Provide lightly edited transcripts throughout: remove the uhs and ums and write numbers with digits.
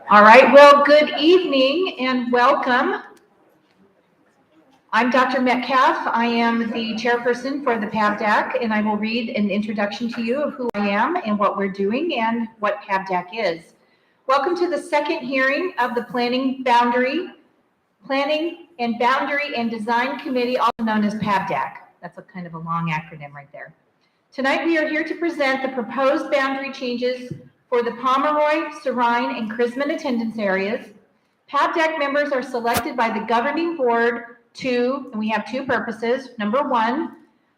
All right, well, good evening and welcome. I'm Dr. Metcalf. I am the chairperson for the PABDAC, and I will read an introduction to you of who I am and what we're doing and what PABDAC is. Welcome to the second hearing of the Planning and Boundary and Design Committee, also known as PABDAC. That's a kind of a long acronym right there. Tonight we are here to present the proposed boundary changes for the Pomeroy, Sirrine, and Chrisman attendance areas. PABDAC members are selected by the governing board and we have two purposes. Number one,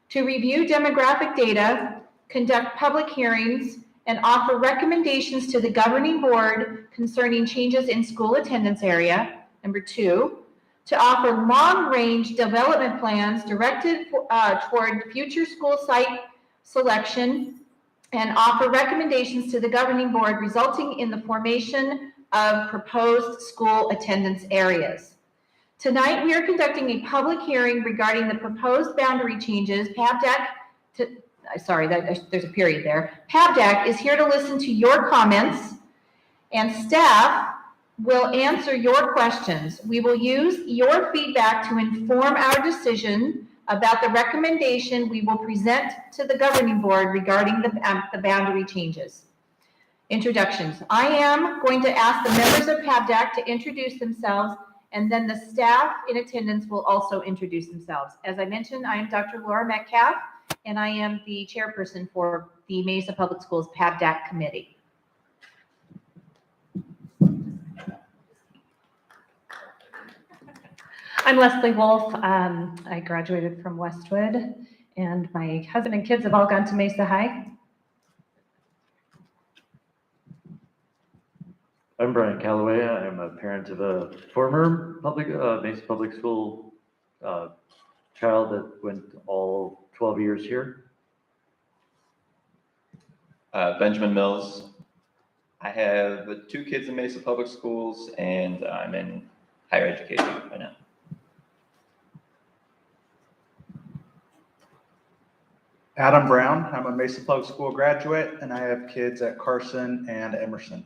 to review demographic data, conduct public hearings, and offer recommendations to the governing board concerning changes in school attendance area. Number two, to offer long-range development plans directed toward future school site selection and offer recommendations to the governing board resulting in the formation of proposed school attendance areas. Tonight, we are conducting a public hearing regarding the proposed boundary changes. There's a period there. PABDAC is here to listen to your comments, and staff will answer your questions. We will use your feedback to inform our decision about the recommendation we will present to the governing board regarding the boundary changes. Introductions. I am going to ask the members of PABDAC to introduce themselves, and then the staff in attendance will also introduce themselves. As I mentioned, I am Dr. Laura Metcalf, and I am the chairperson for the Mesa Public Schools PABDAC committee. I'm Leslie Wolf. I graduated from Westwood, and my husband and kids have all gone to Mesa High. I'm Brian Calloway. I'm a parent of a former Mesa Public School child that went all 12 years here. Benjamin Mills. I have 2 kids in Mesa Public Schools, and I'm in higher education right now. Adam Brown. I'm a Mesa Public School graduate, and I have kids at Carson and Emerson.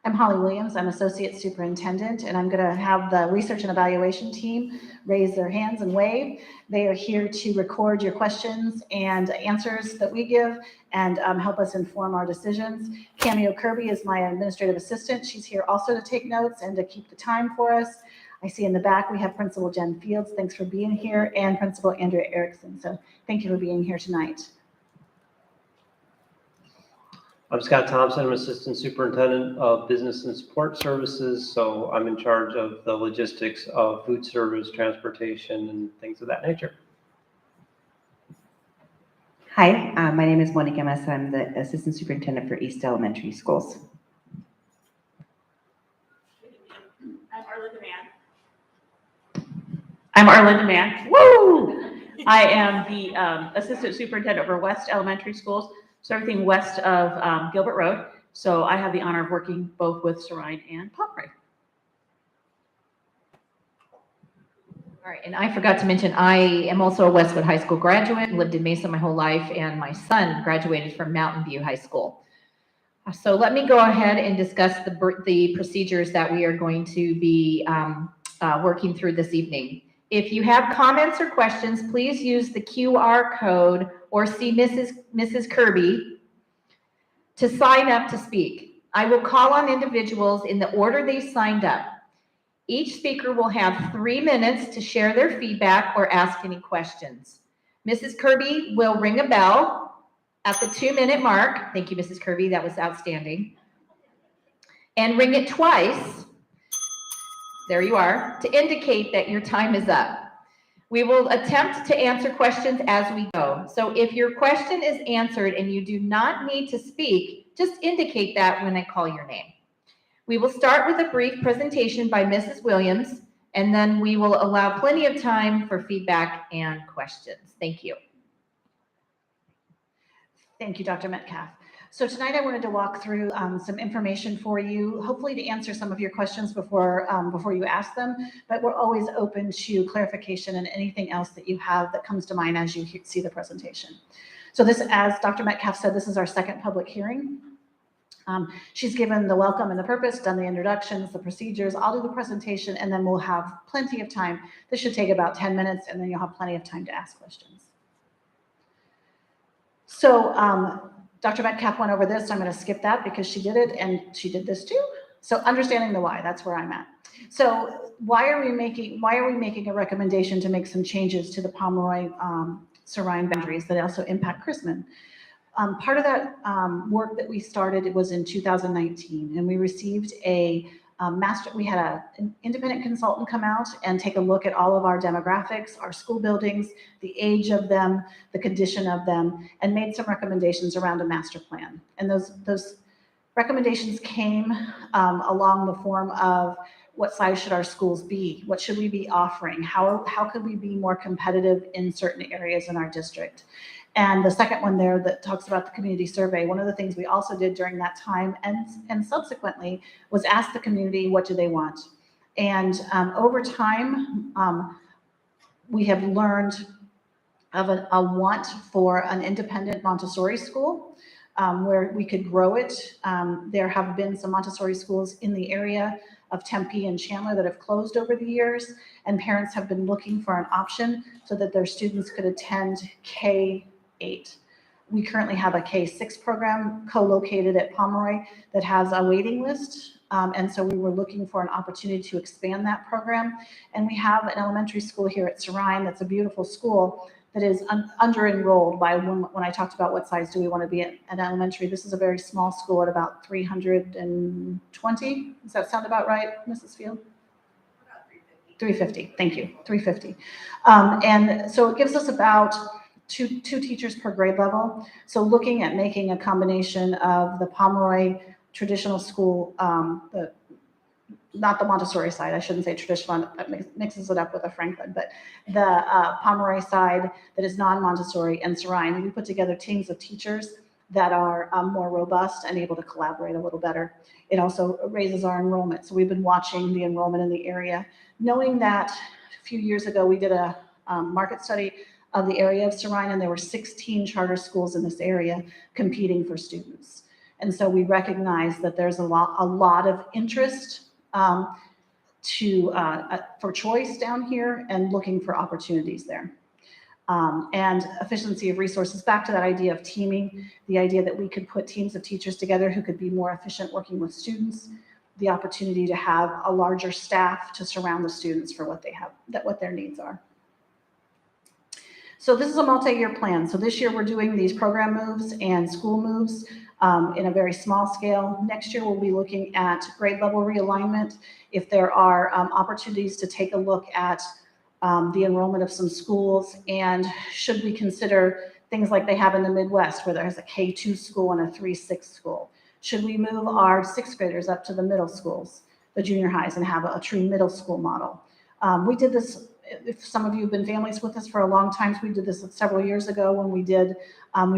I'm Holly Williams. I'm Associate Superintendent, and I'm going to have the Research and Evaluation team raise their hands and wave. They are here to record your questions and answers that we give and help us inform our decisions. Cameo Kirby is my administrative assistant. She's here also to take notes and to keep the time for us. I see in the back we have Principal Jen Fields. Thanks for being here, and Principal Andrea Erickson. So thank you for being here tonight. I'm Scott Thompson. I'm Assistant Superintendent of Business and Support Services, so I'm in charge of the logistics of food service, transportation, and things of that nature. Hi, my name is Monica Mesa. I'm the Assistant Superintendent for East Elementary Schools. I'm Arlinda Mann. Woo! I am the Assistant Superintendent for West Elementary Schools, so everything west of Gilbert Road. So I have the honor of working both with Sirrine and Pomeroy. All right, and I forgot to mention, I am also a Westwood High School graduate, lived in Mesa my whole life, and my son graduated from Mountain View High School. So let me go ahead and discuss the procedures that we are going to be working through this evening. If you have comments or questions, please use the QR code or see Mrs. Kirby to sign up to speak. I will call on individuals in the order they signed up. Each speaker will have 3 minutes to share their feedback or ask any questions. Mrs. Kirby will ring a bell at the 2-minute mark. Thank you, Mrs. Kirby. That was outstanding. And ring it twice. There you are, to indicate that your time is up. We will attempt to answer questions as we go. So if your question is answered and you do not need to speak, just indicate that when I call your name. We will start with a brief presentation by Mrs. Williams, and then we will allow plenty of time for feedback and questions. Thank you. Thank you, Dr. Metcalf. So tonight I wanted to walk through some information for you, hopefully to answer some of your questions before you ask them, but we're always open to clarification and anything else that you have that comes to mind as you see the presentation. So this, as Dr. Metcalf said, this is our second public hearing. She's given the welcome and the purpose, done the introductions, the procedures. I'll do the presentation, and then we'll have plenty of time. This should take about 10 minutes, and then you'll have plenty of time to ask questions. So Dr. Metcalf went over this. I'm going to skip that because she did it, and she did this too. So understanding the why, that's where I'm at. So why are we making a recommendation to make some changes to the Pomeroy Sirrine boundaries that also impact Chrisman? Part of that work that we started was in 2019, and we received we had an independent consultant come out and take a look at all of our demographics, our school buildings, the age of them, the condition of them, and made some recommendations around a master plan. And those recommendations came along the form of what size should our schools be? What should we be offering? How could we be more competitive in certain areas in our district? And the second one there that talks about the community survey, one of the things we also did during that time and subsequently was ask the community, what do they want? And over time, we have learned of a want for an independent Montessori school where we could grow it. There have been some Montessori schools in the area of Tempe and Chandler that have closed over the years, and parents have been looking for an option so that their students could attend K-8. We currently have a K-6 program co-located at Pomeroy that has a waiting list, and so we were looking for an opportunity to expand that program. And we have an elementary school here at Sirrine that's a beautiful school that is under-enrolled by when I talked about what size do we want to be at elementary. This is a very small school at about 320. Does that sound about right, Mrs. Field? 350, thank you, 350. And so it gives us about two teachers per grade level. So looking at making a combination of the Pomeroy traditional school, not the Montessori side, I shouldn't say traditional, that mixes it up with a Franklin, but the Pomeroy side that is non-Montessori and Sirrine. We put together teams of teachers that are more robust and able to collaborate a little better. It also raises our enrollment. So we've been watching the enrollment in the area, knowing that a few years ago we did a market study of the area of Sirrine, and there were 16 charter schools in this area competing for students. And so we recognize that there's a lot of interest for choice down here and looking for opportunities there. And efficiency of resources, back to that idea of teaming, the idea that we could put teams of teachers together who could be more efficient working with students, the opportunity to have a larger staff to surround the students for what they have, what their needs are. So this is a multi-year plan. So this year we're doing these program moves and school moves in a very small scale. Next year we'll be looking at grade level realignment. If there are opportunities to take a look at the enrollment of some schools, and should we consider things like they have in the Midwest where there's a K-2 school and a 3-6 school? Should we move our 6th graders up to the middle schools, the junior highs, and have a true middle school model? We did this, if some of you have been families with us for a long time, we did this several years ago when we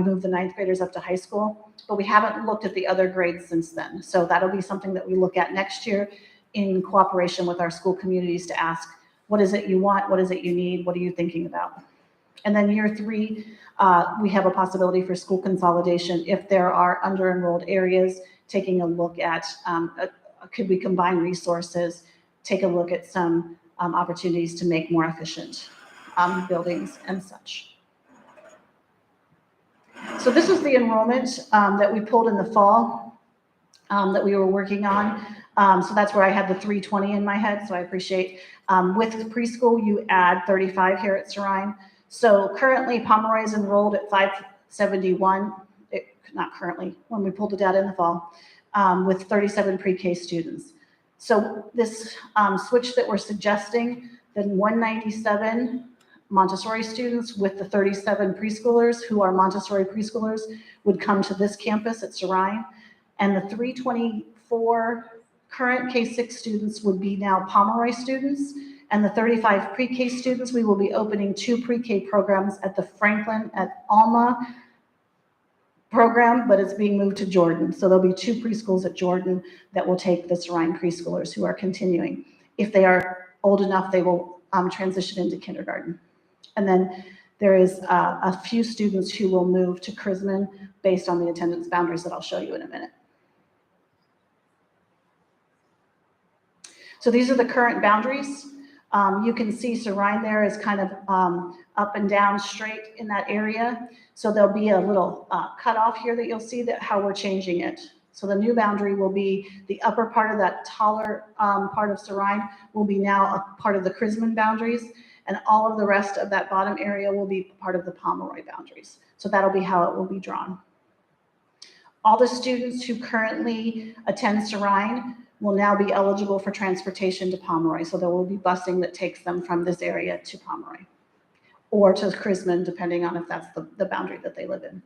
moved the 9th graders up to high school, but we haven't looked at the other grades since then. So that'll be something that we look at next year in cooperation with our school communities to ask, what is it you want? What is it you need? What are you thinking about? And then year 3, we have a possibility for school consolidation if there are under-enrolled areas, taking a look at could we combine resources, take a look at some opportunities to make more efficient buildings and such. So this was the enrollment that we pulled in the fall that we were working on. So that's where I had the 320 in my head, so I appreciate. With preschool, you add 35 here at Sirrine. So currently, Pomeroy is enrolled at 571, not currently, when we pulled the data in the fall, with 37 pre-K students. So this switch that we're suggesting, then 197 Montessori students with the 37 preschoolers who are Montessori preschoolers would come to this campus at Sirrine, and the 324 current K-6 students would be now Pomeroy students, and the 35 pre-K students, we will be opening 2 pre-K programs at the Franklin at Alma program, but it's being moved to Jordan. So there'll be 2 preschools at Jordan that will take the Sirrine preschoolers who are continuing. If they are old enough, they will transition into kindergarten. And then There is a few students who will move to Chrisman based on the attendance boundaries that I'll show you in a minute. So these are the current boundaries. You can see Sirrine there is kind of up and down straight in that area. So there'll be a little cutoff here that you'll see that how we're changing it. So the new boundary will be the upper part of that taller part of Sirrine will be now a part of the Chrisman boundaries, and all of the rest of that bottom area will be part of the Pomeroy boundaries. So that'll be how it will be drawn. All the students who currently attend Sirrine will now be eligible for transportation to Pomeroy. So there will be busing that takes them from this area to Pomeroy or to Chrisman, depending on if that's the boundary that they live in.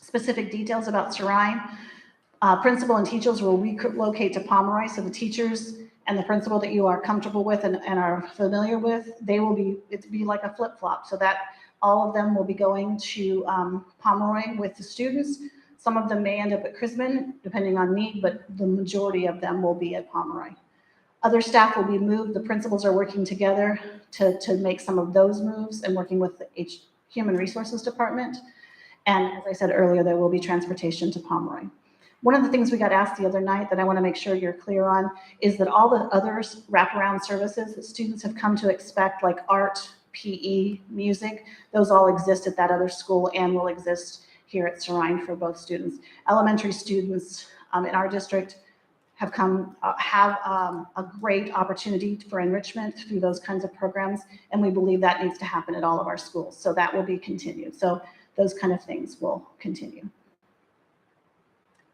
Specific details about Sirrine. Principal and teachers will relocate to Pomeroy. So the teachers and the principal that you are comfortable with and are familiar with, it'd be like a flip-flop. So that all of them will be going to Pomeroy with the students. Some of them may end up at Chrisman, depending on need, but the majority of them will be at Pomeroy. Other staff will be moved. The principals are working together to make some of those moves and working with the Human Resources Department. And as I said earlier, there will be transportation to Pomeroy. One of the things we got asked the other night that I want to make sure you're clear on is that all the other wraparound services that students have come to expect, like art, PE, music, those all exist at that other school and will exist here at Sirrine for both students. Elementary students in our district have a great opportunity for enrichment through those kinds of programs, and we believe that needs to happen at all of our schools. So that will be continued. So those kind of things will continue.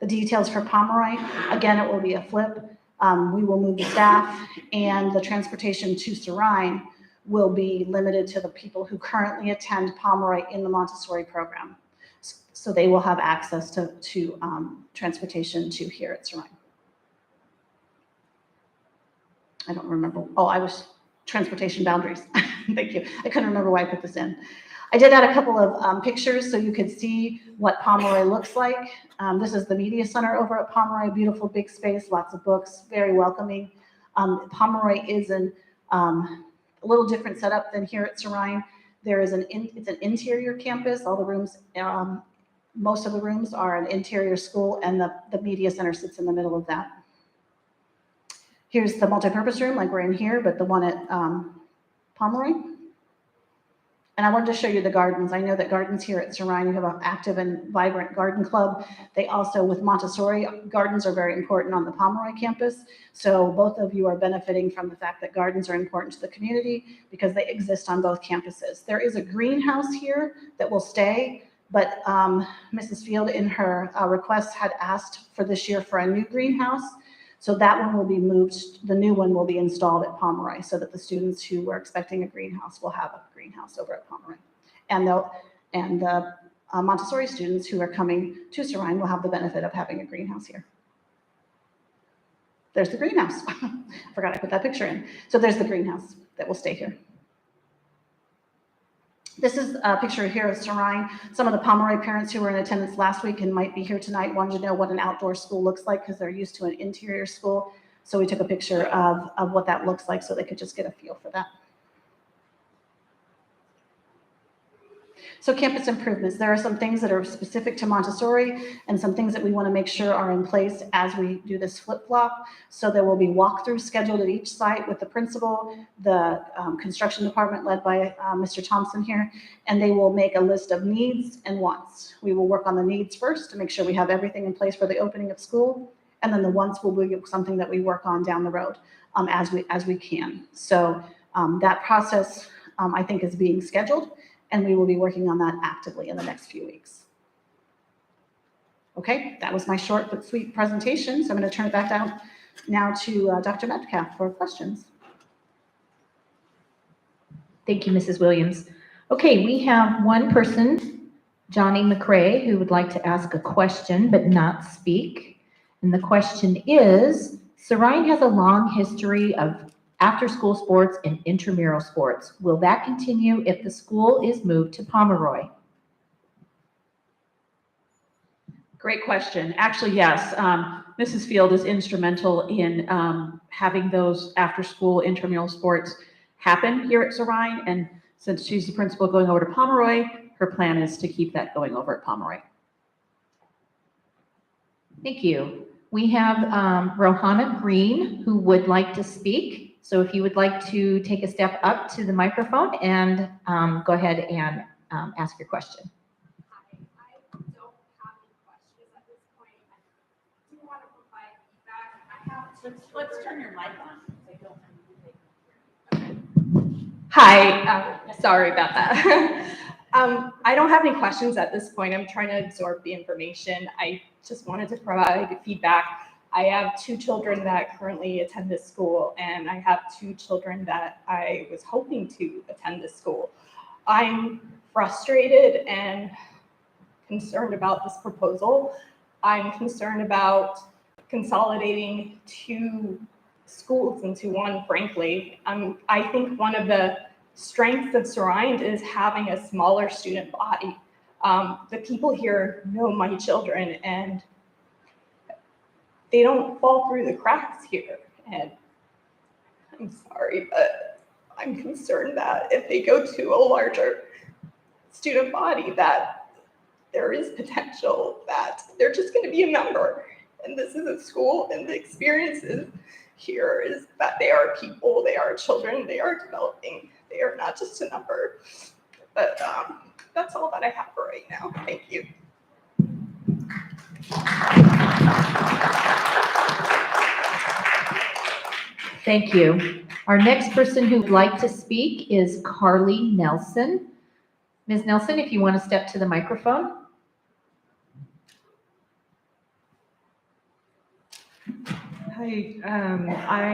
The details for Pomeroy, again, it will be a flip. We will move the staff, and the transportation to Sirrine will be limited to the people who currently attend Pomeroy in the Montessori program. So they will have access to transportation to here at Sirrine. I don't remember. Oh, I was transportation boundaries. Thank you. I couldn't remember why I put this in. I did add a couple of pictures so you could see what Pomeroy looks like. This is the media center over at Pomeroy, beautiful big space, lots of books, very welcoming. Pomeroy is a little different setup than here at Sirrine. There is it's an interior campus. All the rooms, most of the rooms are an interior school, and the media center sits in the middle of that. Here's the multipurpose room, like we're in here, but the one at Pomeroy. And I wanted to show you the gardens. I know that gardens here at Sirrine, you have an active and vibrant garden club. They also, with Montessori, gardens are very important on the Pomeroy campus. So both of you are benefiting from the fact that gardens are important to the community because they exist on both campuses. There is a greenhouse here that will stay, but Mrs. Field in her request had asked for this year for a new greenhouse. So that one will be moved, the new one will be installed at Pomeroy so that the students who were expecting a greenhouse will have a greenhouse over at Pomeroy. And the Montessori students who are coming to Sirrine will have the benefit of having a greenhouse here. There's the greenhouse. Forgot I put that picture in. So there's the greenhouse that will stay here. This is a picture here of Sirrine. Some of the Pomeroy parents who were in attendance last week and might be here tonight wanted to know what an outdoor school looks like because they're used to an interior school. So we took a picture of what that looks like so they could just get a feel for that. So campus improvements. There are some things that are specific to Montessori and some things that we want to make sure are in place as we do this flip-flop. So there will be walkthroughs scheduled at each site with the principal, the construction department led by Mr. Thompson here, and they will make a list of needs and wants. We will work on the needs first to make sure we have everything in place for the opening of school, and then the wants will be something that we work on down the road as we can. So that process, I think, is being scheduled. And we will be working on that actively in the next few weeks. Okay, that was my short but sweet presentation. So I'm going to turn it back down now to Dr. Metcalf for questions. Thank you, Mrs. Williams. Okay, we have one person, Johnny McRae, who would like to ask a question but not speak. And the question is, Sirrine has a long history of after-school sports and intramural sports. Will that continue if the school is moved to Pomeroy? Great question. Actually, yes. Mrs. Field is instrumental in having those after-school intramural sports happen here at Sirrine. And since she's the principal going over to Pomeroy, her plan is to keep that going over at Pomeroy. Thank you. We have Rohana Green who would like to speak. So if you would like to take a step up to the microphone and go ahead and ask your question. I don't have any questions at this point. I do want to provide feedback. I have Let's turn your mic on. Hi, sorry about that. I don't have any questions at this point. I'm trying to absorb the information. I just wanted to provide feedback. I have 2 children that currently attend this school, and I have 2 children that I was hoping to attend this school. I'm frustrated and concerned about this proposal. I'm concerned about consolidating 2 schools into one, frankly. I think one of the strengths of Sirrine is having a smaller student body. The people here know my children, and they don't fall through the cracks here. And I'm sorry, but I'm concerned that if they go to a larger student body, that there is potential that they're just going to be a number. And this is a school, and the experiences here is that they are people, they are children, they are developing. They are not just a number. But that's all that I have for right now. Thank you. Thank you. Our next person who would like to speak is Carly Nelson. Ms. Nelson, if you want to step to the microphone. Hi, I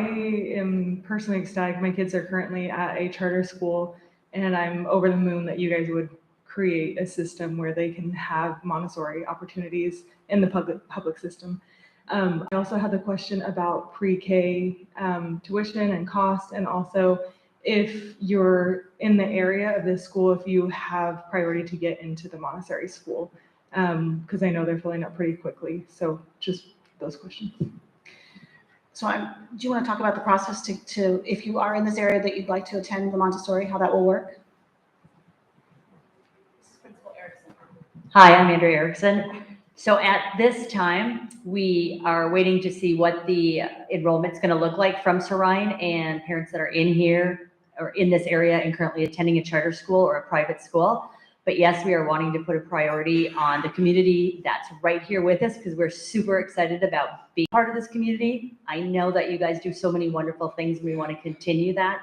am personally ecstatic. My kids are currently at a charter school, and I'm over the moon that you guys would create a system where they can have Montessori opportunities in the public system. I also had the question about pre-K tuition and cost, and also if you're in the area of this school, if you have priority to get into the Montessori school, because I know they're filling up pretty quickly. So just those questions. So do you want to talk about the process to, if you are in this area that you'd like to attend the Montessori, how that will work? Hi, I'm Andrea Erickson. So at this time, we are waiting to see what the enrollment's going to look like from Sirrine, and parents that are in here or in this area and currently attending a charter school or a private school. But yes, we are wanting to put a priority on the community that's right here with us, because we're super excited about being part of this community. I know that you guys do so many wonderful things. We want to continue that.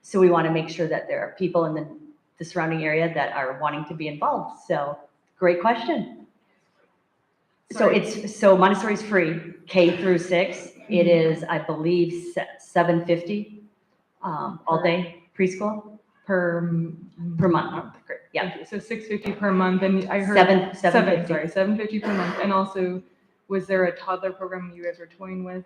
So we want to make sure that there are people in the surrounding area that are wanting to be involved. So great question. So Montessori's free, K through 6. It is, I believe, $750 all day preschool per month. Great. Yeah. Thank you. So $650 per month, and I heard $750 per month. And also, was there a toddler program you guys were toying with?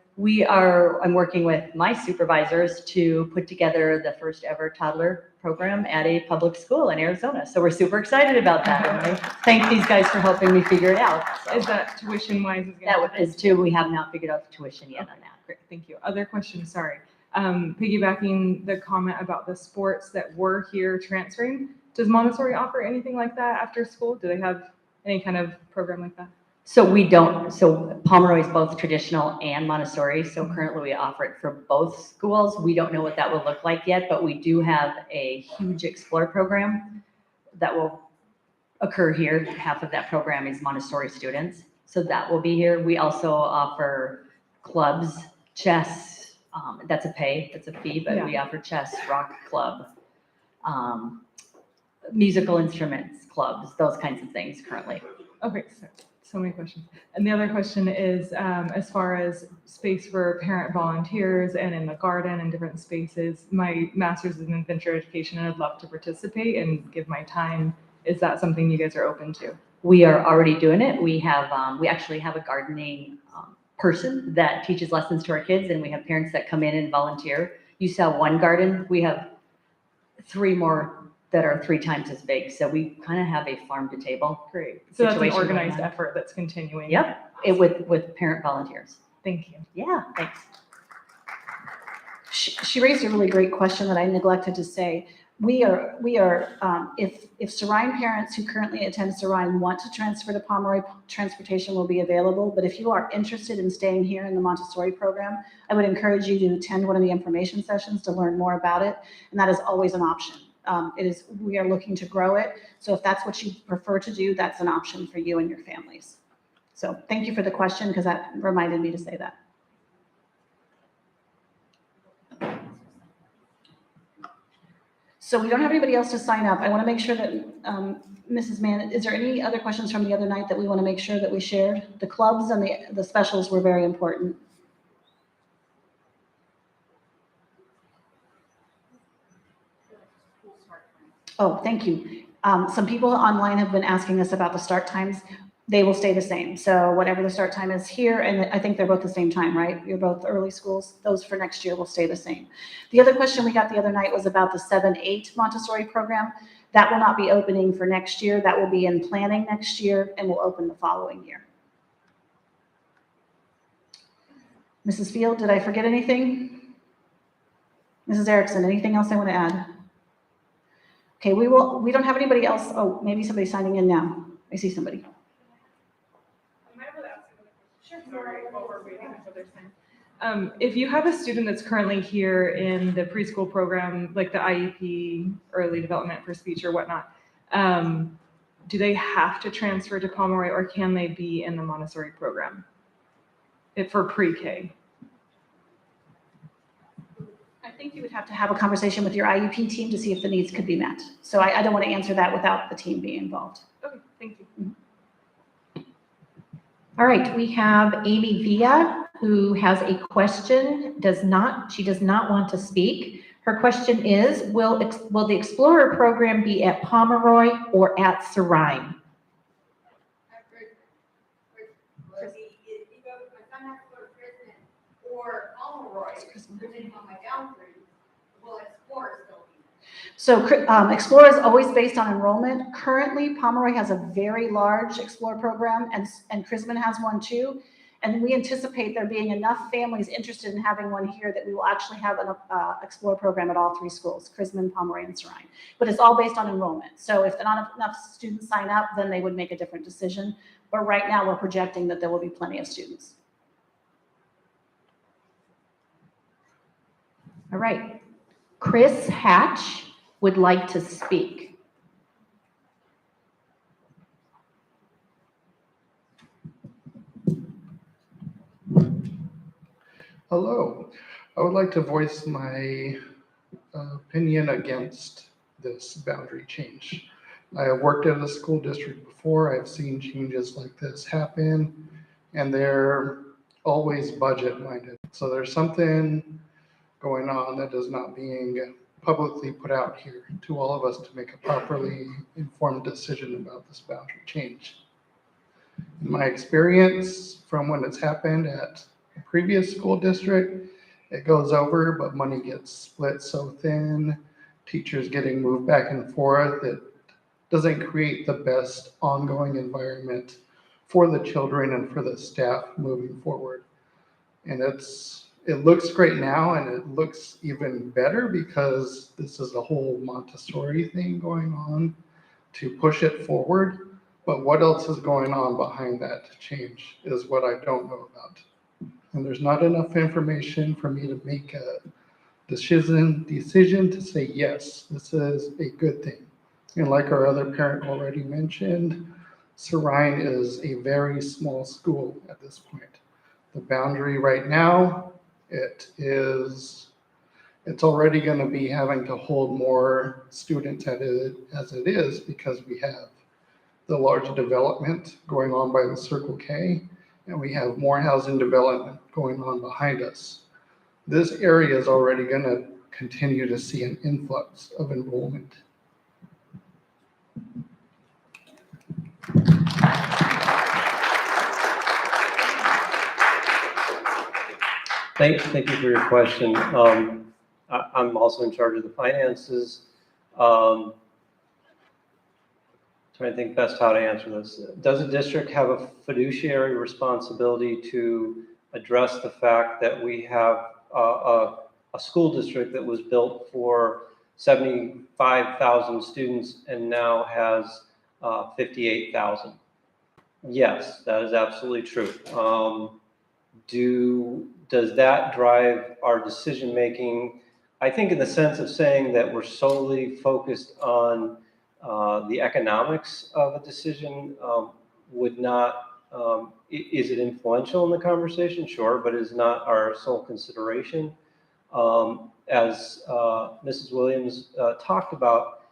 I'm working with my supervisors to put together the first ever toddler program at a public school in Arizona. So we're super excited about that. And I thank these guys for helping me figure it out. So Is that tuition wise? that is too, we have not figured out the tuition yet on that. Great, thank you. Other questions, sorry. Piggybacking the comment about the sports that were here transferring, does Montessori offer anything like that after school? Do they have any kind of program like that? So we don't, so Pomeroy is both traditional and Montessori. So currently we offer it for both schools. We don't know what that will look like yet, but we do have a huge Explore program that will occur here. Half of that program is Montessori students. So that will be here. We also offer clubs, chess, that's a fee, but we offer chess, rock club, musical instruments clubs, those kinds of things currently. Okay, so many questions. And the other question is, as far as space for parent volunteers and in the garden and different spaces, my master's is in adventure education and I'd love to participate and give my time. Is that something you guys are open to? We are already doing it. We actually have a gardening person that teaches lessons to our kids, and we have parents that come in and volunteer. You saw one garden. We have 3 more that are 3 times as big. So we kind of have a farm to table. Great. So that's an situation organized going on. effort that's continuing. Yep. With parent volunteers. Thank you. Yeah, thanks. She raised a really great question that I neglected to say. If Sirrine parents who currently attend Sirrine want to transfer to Pomeroy, transportation will be available. But if you are interested in staying here in the Montessori program, I would encourage you to attend one of the information sessions to learn more about it. And that is always an option. We are looking to grow it. So if that's what you prefer to do, that's an option for you and your families. So thank you for the question, because that reminded me to say that. So we don't have anybody else to sign up. I want to make sure that, Mrs. Mann, is there any other questions from the other night that we want to make sure that we shared? The clubs and the specials were very important. Oh, thank you. Some people online have been asking us about the start times. They will stay the same. So whatever the start time is here, and I think they're both the same time, right? You're both early schools. Those for next year will stay the same. The other question we got the other night was about the 7-8 Montessori program. That will not be opening for next year. That will be in planning next year and will open the following year. Mrs. Field, did I forget anything? Mrs. Erickson, anything else I want to add? Okay, we don't have anybody else. Oh, maybe somebody's signing in now. I see somebody. Sorry, while we're waiting for their sign. If you have a student that's currently here in the preschool program, like the IEP, early development for speech or whatnot, do they have to transfer to Pomeroy, or can they be in the Montessori program for pre-K? I think you would have to have a conversation with your IEP team to see if the needs could be met. So I don't want to answer that without the team being involved. Okay, thank you. All right, we have Amy Villa, who has a question. She does not want to speak. Her question is, will the Explorer program be at Pomeroy or at Sirrine? Or Pomeroy, depending on my downgrade, will Explorer still be? So Explorer is always based on enrollment. Currently, Pomeroy has a very large Explorer program, and Chrisman has one too. And we anticipate there being enough families interested in having one here that we will actually have an Explorer program at all 3 schools, Chrisman, Pomeroy, and Sirrine. But it's all based on enrollment. So if not enough students sign up, then they would make a different decision. But right now, we're projecting that there will be plenty of students. All right. Chris Hatch would like to speak. Hello. I would like to voice my opinion against this boundary change. I have worked at a school district before. I've seen changes like this happen, and they're always budget minded. So there's something going on that is not being publicly put out here to all of us to make a properly informed decision about this boundary change. In my experience from when it's happened at a previous school district, it goes over, but money gets split so thin, teachers getting moved back and forth. It doesn't create the best ongoing environment for the children and for the staff moving forward. And it looks great now, and it looks even better because this is a whole Montessori thing going on to push it forward. But what else is going on behind that change is what I don't know about. And there's not enough information for me to make a decision to say, yes, this is a good thing. And like our other parent already mentioned, Sirrine is a very small school at this point. The boundary right now, it's already going to be having to hold more students as it is because we have the large development going on by the Circle K, and we have more housing development going on behind us. This area is already going to continue to see an influx of enrollment. Thank you for your question. I'm also in charge of the finances. Trying to think best how to answer this. Does a district have a fiduciary responsibility to address the fact that we have a a school district that was built for 75,000 students and now has 58,000. Yes, that is absolutely true. Does that drive our decision-making? I think in the sense of saying that we're solely focused on the economics of a decision would not, is it influential in the conversation? Sure, but is not our sole consideration. As Mrs. Williams talked about,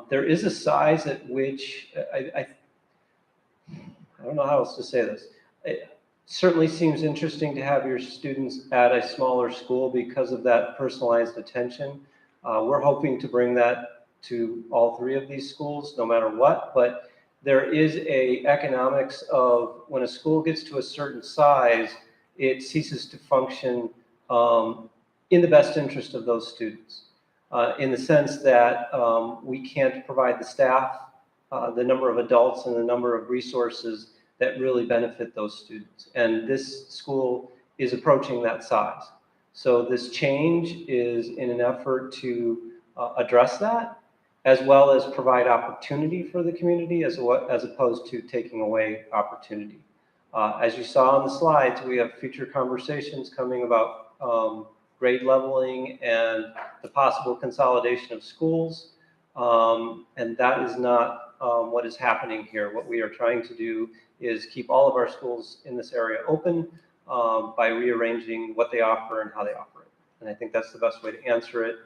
there is a size at which, I don't know how else to say this. It certainly seems interesting to have your students at a smaller school because of that personalized attention. We're hoping to bring that to all three of these schools, no matter what, but there is a economics of when a school gets to a certain size, it ceases to function in the best interest of those students, in the sense that we can't provide the staff, the number of adults and the number of resources that really benefit those students. And this school is approaching that size. So this change is in an effort to address that, as well as provide opportunity for the community as opposed to taking away opportunity. As you saw on the slides, we have future conversations coming about grade leveling and the possible consolidation of schools. And that is not what is happening here. What we are trying to do is keep all of our schools in this area open by rearranging what they offer and how they offer it. And I think that's the best way to answer it.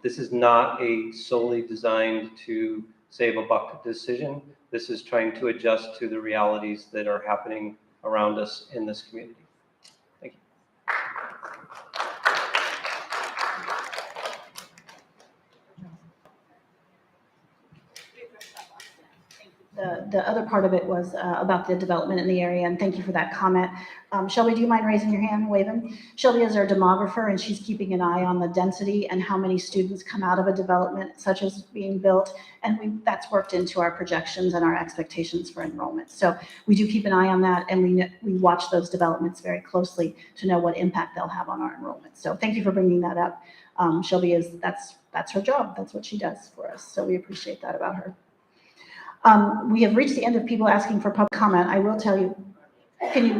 This is not a solely designed to save a buck decision. This is trying to adjust to the realities that are happening around us in this community. Thank you. The other part of it was about the development in the area, and thank you for that comment. Shelby, do you mind raising your hand, waving? Shelby is our demographer, and she's keeping an eye on the density and how many students come out of a development such as being built, and that's worked into our projections and our expectations for enrollment. So we do keep an eye on that, and we watch those developments very closely to know what impact they'll have on our enrollment. So thank you for bringing that up. Shelby that's her job. That's what she does for us. So we appreciate that about her. We have reached the end of people asking for public comment. I will tell you, can you,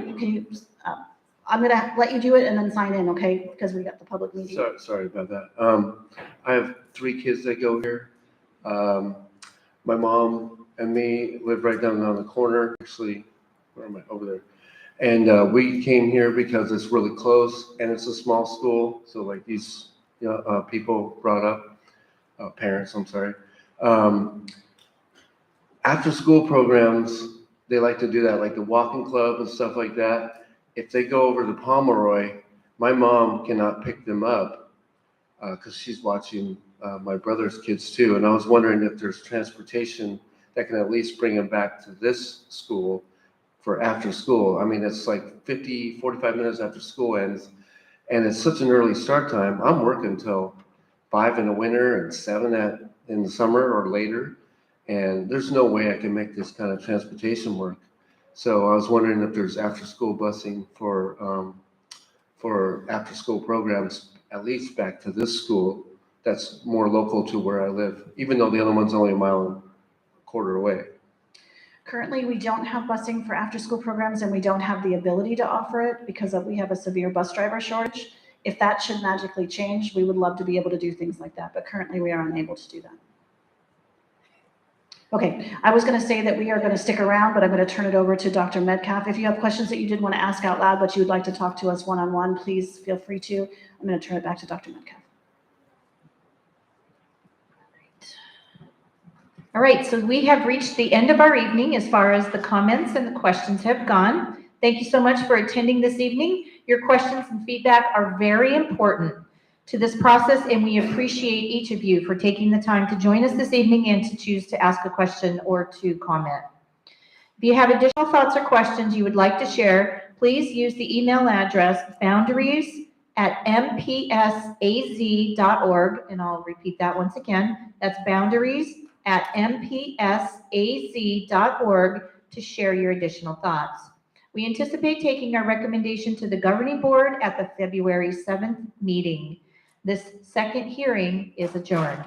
I'm going to let you do it and then sign in, okay? Because we got the public meeting. Sorry about that. I have 3 kids that go here. My mom and me live right down on the corner. Actually, where am I? Over there. And we came here because it's really close and it's a small school. So like these people brought up, parents, I'm sorry. After school programs, they like to do that, like the walking club and stuff like that. If they go over to Pomeroy, my mom cannot pick them up because she's watching my brother's kids too. And I was wondering if there's transportation that can at least bring them back to this school for after school. I mean, it's like 45 minutes after school ends, and it's such an early start time. I'm working till 5 in the winter and 7 in the summer or later. And there's no way I can make this kind of transportation work. So I was wondering if there's after-school busing for after-school programs, at least back to this school that's more local to where I live, even though the other one's only 1.25 miles away. Currently, we don't have busing for after-school programs, and we don't have the ability to offer it because we have a severe bus driver shortage. If that should magically change, we would love to be able to do things like that, but currently we are unable to do that. Okay, I was going to say that we are going to stick around, but I'm going to turn it over to Dr. Metcalf. If you have questions that you didn't want to ask out loud, but you would like to talk to us one-on-one, please feel free to. I'm going to turn it back to Dr. Metcalf. All right, so we have reached the end of our evening as far as the comments and the questions have gone. Thank you so much for attending this evening. Your questions and feedback are very important to this process, and we appreciate each of you for taking the time to join us this evening and to choose to ask a question or to comment. If you have additional thoughts or questions you would like to share, please use the email address boundaries@mpsaz.org, and I'll repeat that once again. That's boundaries@mpsaz.org to share your additional thoughts. We anticipate taking our recommendation to the governing board at the February 7th meeting. This second hearing is adjourned.